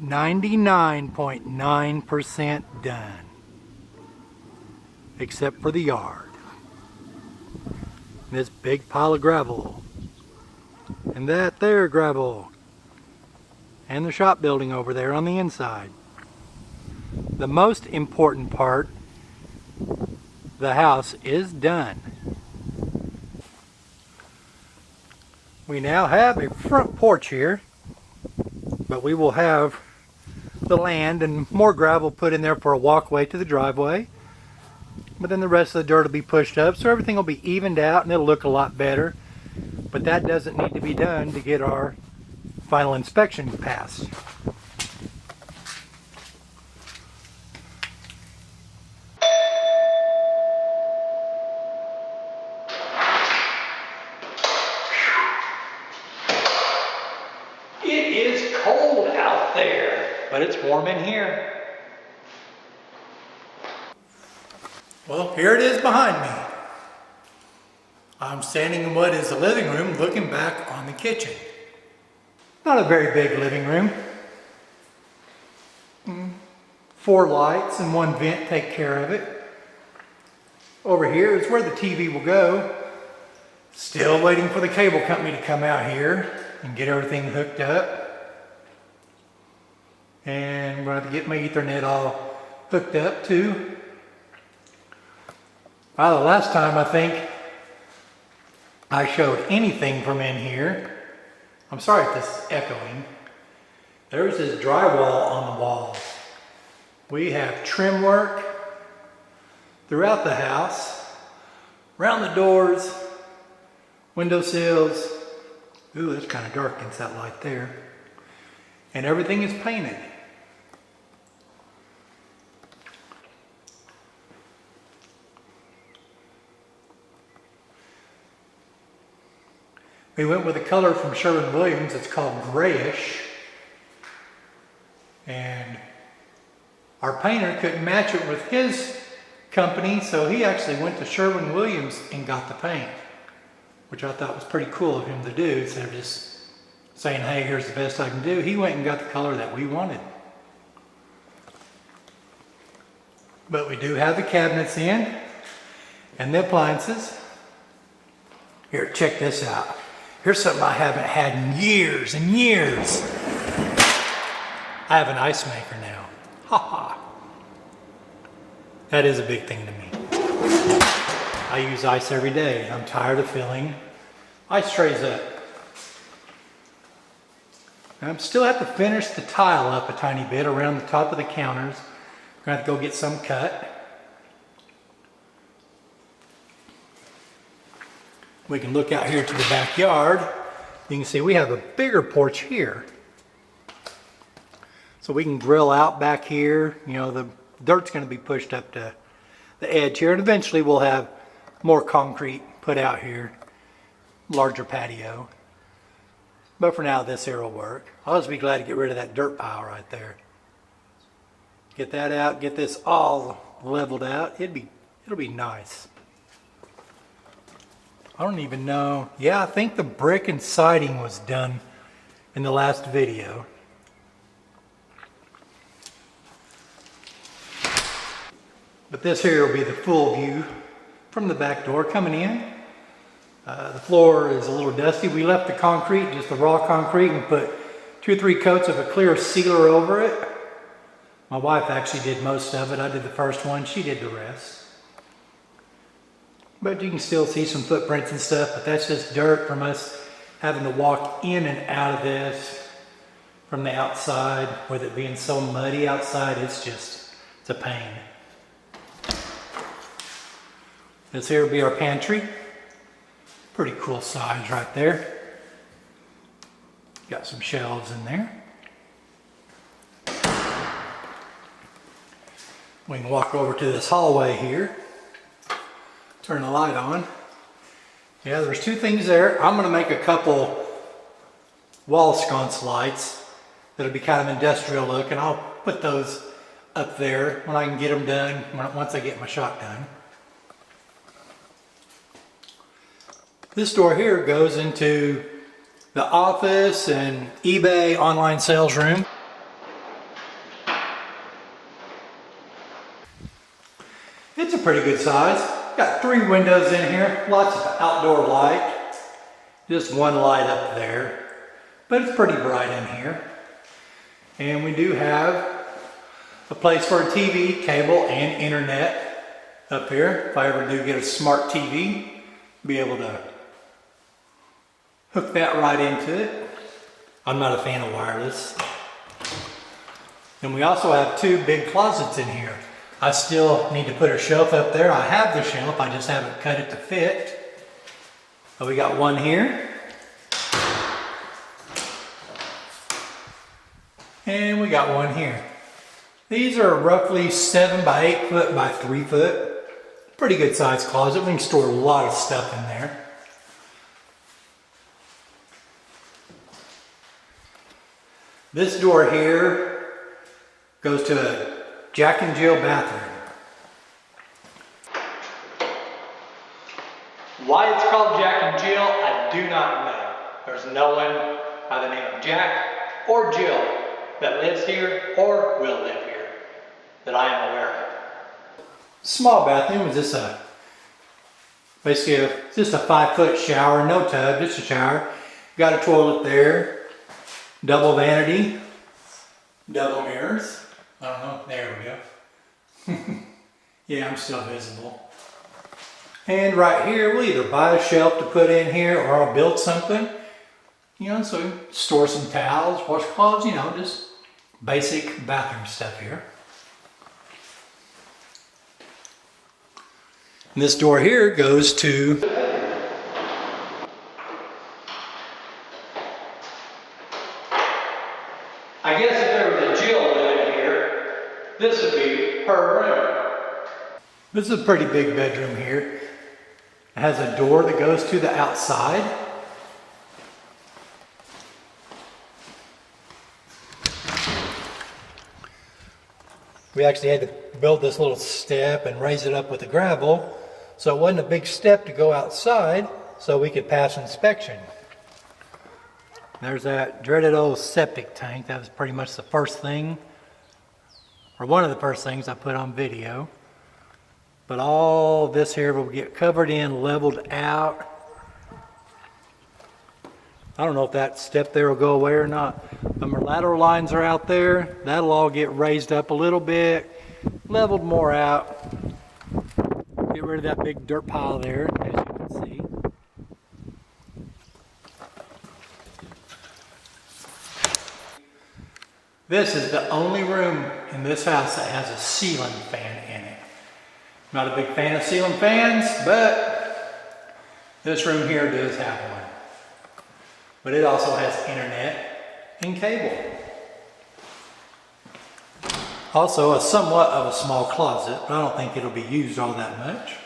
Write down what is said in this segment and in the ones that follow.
99.9% done. Except for the yard. This big pile of gravel. And that there gravel. And the shop building over there on the inside. The most important part, the house is done. We now have a front porch here, but we will have the land and more gravel put in there for a walkway to the driveway. But then the rest of the dirt will be pushed up, so everything will be evened out and it'll look a lot better. But that doesn't need to be done to get our final inspection passed. It is cold out there, but it's warm in here. Well, here it is behind me. I'm standing in what is the living room looking back on the kitchen. Not a very big living room. 4 lights and 1 vent take care of it. Over here is where the TV will go. Still waiting for the cable company to come out here and get everything hooked up. And I'm going to have to get my Ethernet all hooked up too. Well, the last time I think I showed anything from in here, I'm sorry if this is echoing, there's this drywall on the walls. We have trim work throughout the house, around the doors, windowsills. Ooh, that's kind of dark against that light there. And everything is painted. We went with a color from Sherwin-Williams. It's called grayish. And our painter couldn't match it with his company, so he actually went to Sherwin-Williams and got the paint, which I thought was pretty cool of him to do. Instead of just saying, hey, here's the best I can do, he went and got the color that we wanted. But we do have the cabinets in and the appliances. Here, check this out. Here's something I haven't had in years and years. I have an ice maker now. Ha ha. That is a big thing to me. I use ice every day. I'm tired of filling ice trays up. I still have to finish the tile up a tiny bit around the top of the counters. I'm going to have to go get some cut. We can look out here to the backyard. You can see we have a bigger porch here. So we can grill out back here. You know, the dirt's going to be pushed up to the edge here. And eventually we'll have more concrete put out here. Larger patio. But for now, this here will work. I'll just be glad to get rid of that dirt pile right there. Get that out, get this all leveled out. It'll be nice. I don't even know. Yeah, I think the brick and siding was done in the last video. But this here will be the full view from the back door coming in. The floor is a little dusty. We left the concrete, just the raw concrete, and put 2 or 3 coats of a clear sealer over it. My wife actually did most of it. I did the first one, she did the rest. But you can still see some footprints and stuff, but that's just dirt from us having to walk in and out of this from the outside. With it being so muddy outside, it's a pain. This here will be our pantry. Pretty cool size right there. Got some shelves in there. We can walk over to this hallway here. Turn the light on. Yeah, there's 2 things there. I'm going to make a couple wall sconce lights that'll be kind of industrial look, and I'll put those up there when I can get them done, once I get my shot done. This door here goes into the office and eBay online sales room. pretty good size. Got 3 windows in here, lots of outdoor light. Just one light up there, but it's pretty bright in here. And we do have a place for a TV, cable, and internet up here. If I ever do get a smart TV, be able to hook that right into it. I'm not a fan of wireless. And we also have 2 big closets in here. I still need to put a shelf up there. I have the shelf, I just haven't cut it to fit. So we got one here. And we got one here. These are roughly 7 by 8 foot by 3 foot. Pretty good size closet. We can store a lot of stuff in there. This door here goes to a Jack and Jill bathroom. Why it's called Jack and Jill, I do not know. There's no one by the name of Jack or Jill that lives here or will live here that I am aware of. Small bathroom is just just a 5 foot shower, no tub, just a shower. Got a toilet there, double vanity, double mirrors. I don't know, there we go. Yeah, I'm still visible. And right here, we'll either buy a shelf to put in here or I'll build something. You know, so we can store some towels, washcloths, you know, just basic bathroom stuff here. And this door here goes to I guess if there was a Jill living here, this would be her room. This is a pretty big bedroom here. It has a door that goes to the outside. We actually had to build this little step and raise it up with the gravel, so it wasn't a big step to go outside, so we could pass inspection. There's that dreaded old septic tank. That was pretty much the first thing, or one of the first things I put on video. But all this here will get covered in, leveled out. I don't know if that step there will go away or not. But my lateral lines are out there. That'll all get raised up a little bit, leveled more out. Get rid of that big dirt pile there, as you can see. This is the only room in this house that has a ceiling fan in it. Not a big fan of ceiling fans, but this room here does have one. But it also has internet and cable. Also, a somewhat of a small closet, but I don't think it'll be used all that much.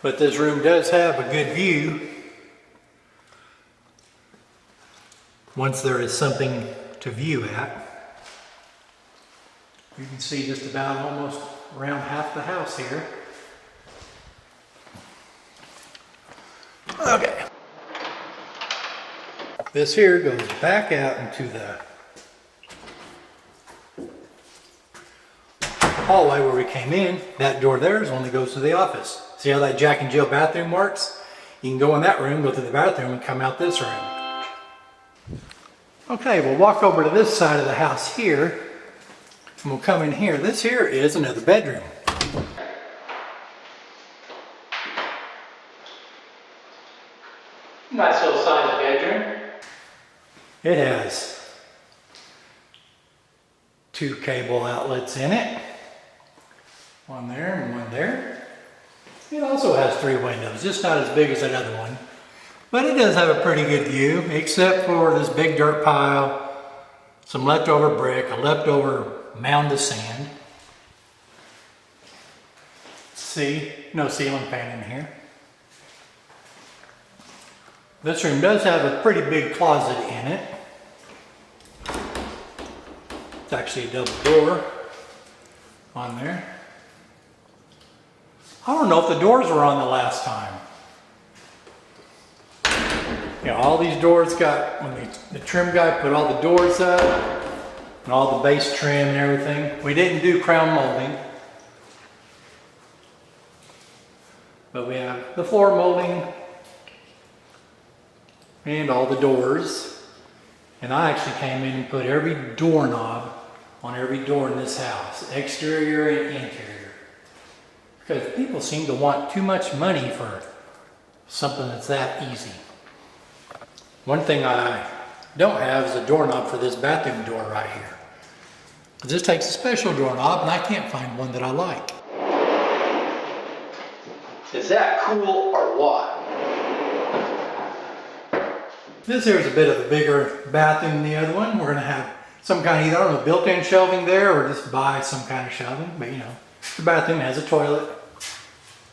But this room does have a good view once there is something to view at. You can see just about almost around half the house here. Okay. This here goes back out into the hallway where we came in. That door there is only goes to the office. See how that Jack and Jill bathroom works? You can go in that room, go to the bathroom, and come out this room. Okay, we'll walk over to this side of the house here, and we'll come in here. This here is another bedroom. Nice little sized bedroom. It has 2 cable outlets in it. One there and one there. It also has 3 windows, just not as big as that other one. But it does have a pretty good view, except for this big dirt pile, some leftover brick, a leftover mound of sand. See, no ceiling fan in here. This room does have a pretty big closet in it. It's actually a double door on there. I don't know if the doors were on the last time. You know, all these doors got, when the trim guy put all the doors up and all the base trim and everything. We didn't do crown molding. But we have the floor molding and all the doors. And I actually came in and put every doorknob on every door in this house, exterior and interior. Because people seem to want too much money for something that's that easy. One thing I don't have is a doorknob for this bathroom door right here. This takes a special doorknob and I can't find one that I like. Is that cool or what? This here is a bit of a bigger bathroom than the other one. We're going to have some kind of, either, I don't know, built-in shelving there or just buy some kind of shelving. But you know, the bathroom has a toilet,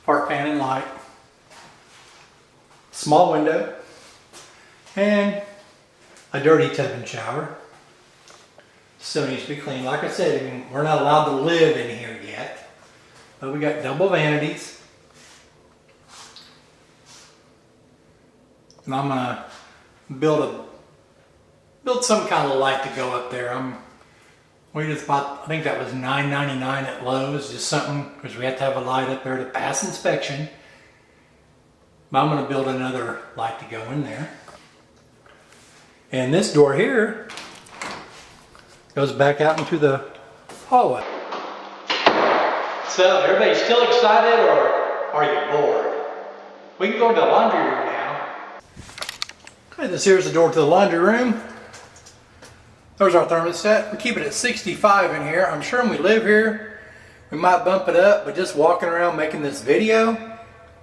park fan and light, small window, and a dirty tub and shower. Still needs to be cleaned. Like I said, I mean, we're not allowed to live in here yet. But we got double vanities. And I'm gonna build some kind of light to go up there. We just bought, I think that was $9.99 at Lowe's, just something, because we have to have a light up there to pass inspection. But I'm gonna build another light to go in there. And this door here goes back out into the hallway. So, everybody still excited or are you bored? We can go to the laundry room now. Okay, this here's the door to the laundry room. There's our thermostat. We keep it at 65 in here. I'm sure when we live here, we might bump it up, but just walking around making this video,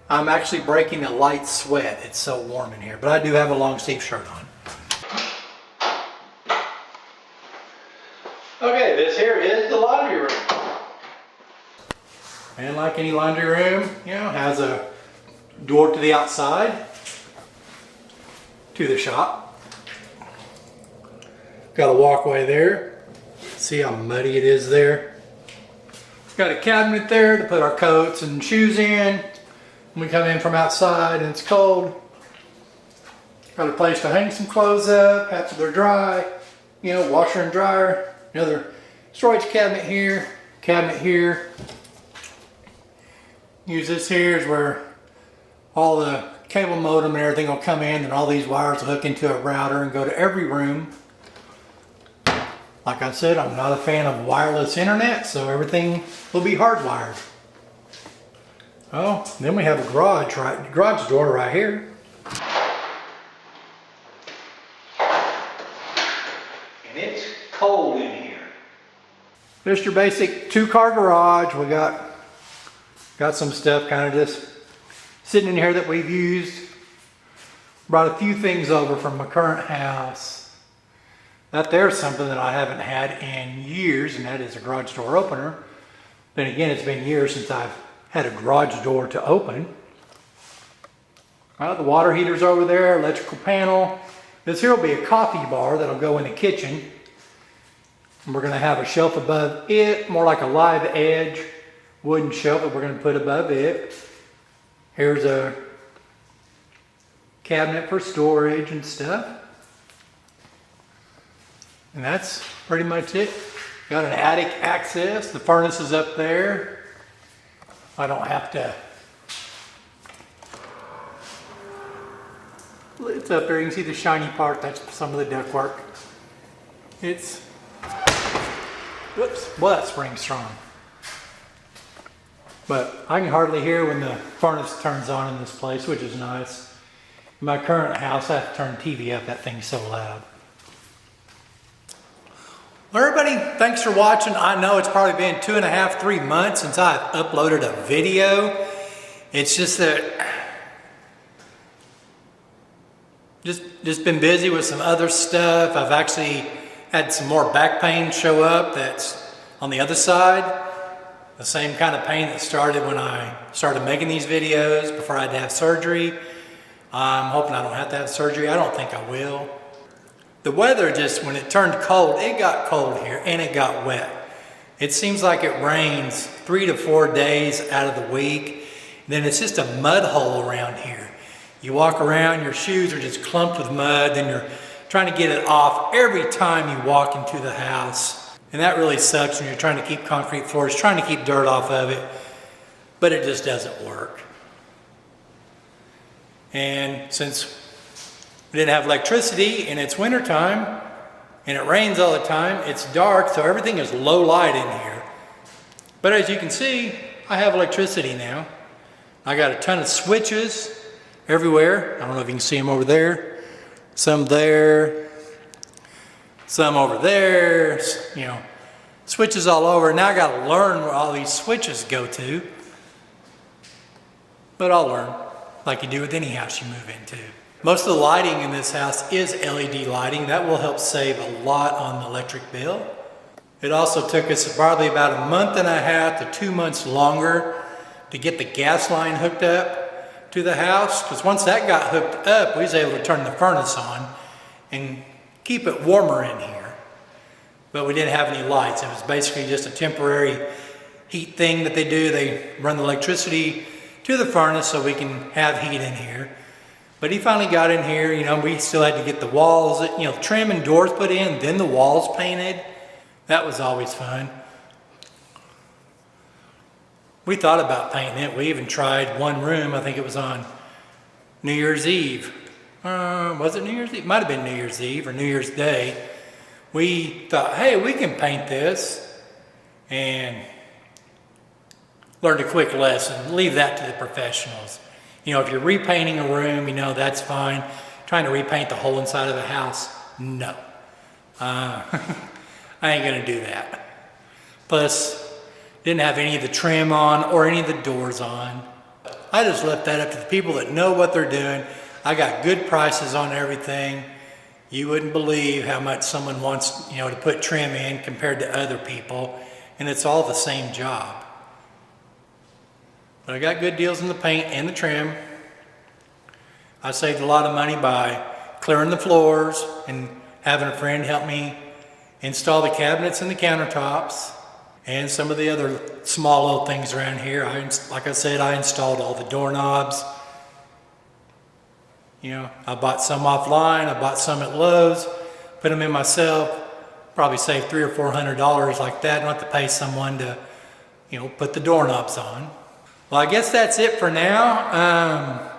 I'm actually breaking a light sweat. It's so warm in here, but I do have a long sleeve shirt on. Okay, this here is the laundry room. And like any laundry room, you know, has a door to the outside, to the shop. Got a walkway there. See how muddy it is there. Got a cabinet there to put our coats and shoes in. When we come in from outside and it's cold. Got a place to hang some clothes up after they're dry. You know, washer and dryer. Another storage cabinet here, Use this here is where all the cable modem and everything will come in, and all these wires will hook into a router and go to every room. Like I said, I'm not a fan of wireless internet, so everything will be hardwired. Oh, then we have a garage door right here. And it's cold in here. Just your basic 2-car garage. We got some stuff kind of just sitting in here that we've used. Brought a few things over from my current house. That there's something that I haven't had in years, and that is a garage door opener. Then again, it's been years since I've had a garage door to open. The water heater's over there, electrical panel. This here will be a coffee bar that'll go in the kitchen. And we're going to have a shelf above it, more like a live edge wooden shelf that we're going to put above it. Here's a cabinet for storage and stuff. And that's pretty much it. Got an attic access. The furnace is up there. I don't have to. It's up there. You can see the shiny part. That's some of the ductwork. It's, whoops, well, that spring's strong. But I can hardly hear when the furnace turns on in this place, which is nice. In my current house, I have to turn TV up. That thing's so loud. Well, everybody, thanks for watching. I know it's probably been 2.5, 3 months since I've uploaded a video. It's just that just been busy with some other stuff. I've actually had some more back pain show up that's on the other side. The same kind of pain that started when I started making these videos before I had to have surgery. I'm hoping I don't have to have surgery. I don't think I will. The weather just, when it turned cold, it got cold here and it got wet. It seems like it rains 3 to 4 days out of the week. Then it's just a mud hole around here. You walk around, your shoes are just clumped with mud, then you're trying to get it off every time you walk into the house. And that really sucks when you're trying to keep concrete floors, trying to keep dirt off of it, but it just doesn't work. And since we didn't have electricity and it's winter time and it rains all the time, it's dark, so everything is low light in here. But as you can see, I have electricity now. I got a ton of switches everywhere. I don't know if you can see them over there. Some there, some over there, you know, switches all over. Now I got to learn where all these switches go to. But I'll learn, like you do with any house you move into. Most of the lighting in this house is LED lighting. That will help save a lot on the electric bill. It also took us probably about a month and a half to 2 months longer to get the gas line hooked up to the house, because once that got hooked up, we was able to turn the furnace on and keep it warmer in here. But we didn't have any lights. It was basically just a temporary heat thing that they do. They run the electricity to the furnace so we can have heat in here. But he finally got in here. You know, we still had to get the walls, you know, trim and doors put in, then the walls painted. That was always fun. We thought about painting it. We even tried one room. I think it was on New Year's Eve. Was it New Year's Eve? Might have been New Year's Eve or New Year's Day. We thought, hey, we can paint this, and learned a quick lesson. Leave that to the professionals. You know, if you're repainting a room, you know, that's fine. Trying to repaint the whole inside of the house, no. I ain't gonna do that. Plus, didn't have any of the trim on or any of the doors on. I just left that up to the people that know what they're doing. I got good prices on everything. You wouldn't believe how much someone wants, you know, to put trim in compared to other people, and it's all the same job. But I got good deals in the paint and the trim. I saved a lot of money by clearing the floors and having a friend help me install the cabinets and the countertops and some of the other small little things around here. Like I said, I installed all the doorknobs. You know, I bought some offline, I bought some at Lowe's, put them in myself, probably saved $300 or $400 like that. I don't have to pay someone to, you know, put the doorknobs on. Well, I guess that's it for now.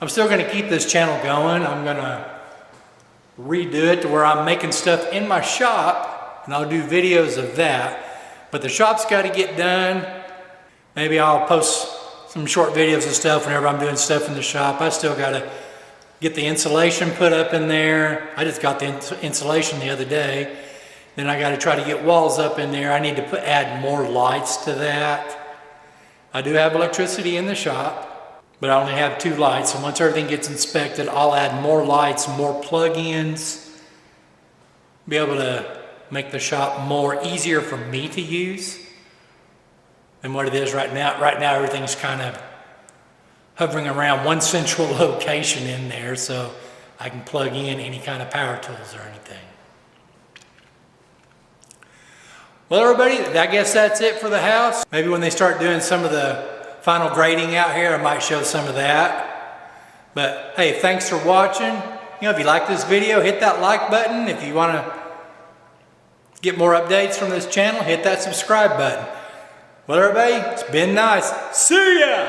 I'm still going to keep this channel going. I'm going to redo it to where I'm making stuff in my shop, and I'll do videos of that. But the shop's got to get done. Maybe I'll post some short videos of stuff whenever I'm doing stuff in the shop. I still got to get the insulation put up in there. I just got the insulation the other day. Then I got to try to get walls up in there. I need to add more lights to that. I do have electricity in the shop, but I only have 2 lights. So once everything gets inspected, I'll add more lights, more plug-ins, be able to make the shop more easier for me to use than what it is right now. Right now, everything's kind of hovering around one central location in there, so I can plug in any kind of power tools or anything. Well, everybody, I guess that's it for the house. Maybe when they start doing some of the final grading out here, I might show some of that. But hey, thanks for watching. You know, if you like this video, hit that like button. If you want to get more updates from this channel, hit that subscribe button. Well, everybody, it's been nice. See ya!